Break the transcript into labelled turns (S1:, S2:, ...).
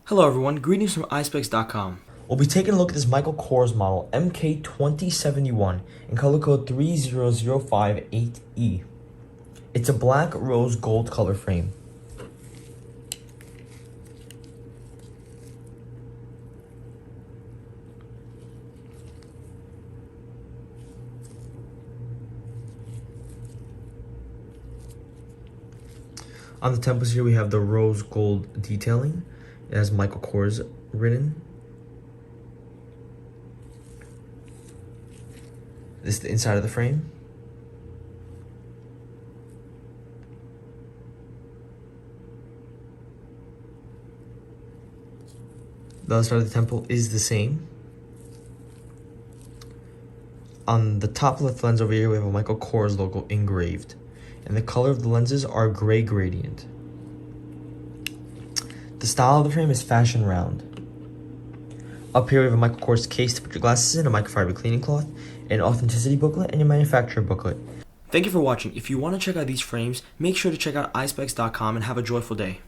S1: Hello everyone, greetings from Eyespecs.com.
S2: We'll be taking a look at this Michael Kors model MK2071 in color code 30058E. It's a black rose gold color frame. On the temples here we have the rose gold detailing. It has Michael Kors written. This is the inside of the frame. The other side of the temple is the same. On the top left lens over here we have a Michael Kors logo engraved. And the color of the lenses are gray gradient. The style of the frame is fashion round. Up here we have a Michael Kors case to put your glasses in, a microfiber cleaning cloth, an authenticity booklet, and your manufacturer booklet.
S1: Thank you for watching. If you want to check out these frames, make sure to check out Eyespecs.com and have a joyful day.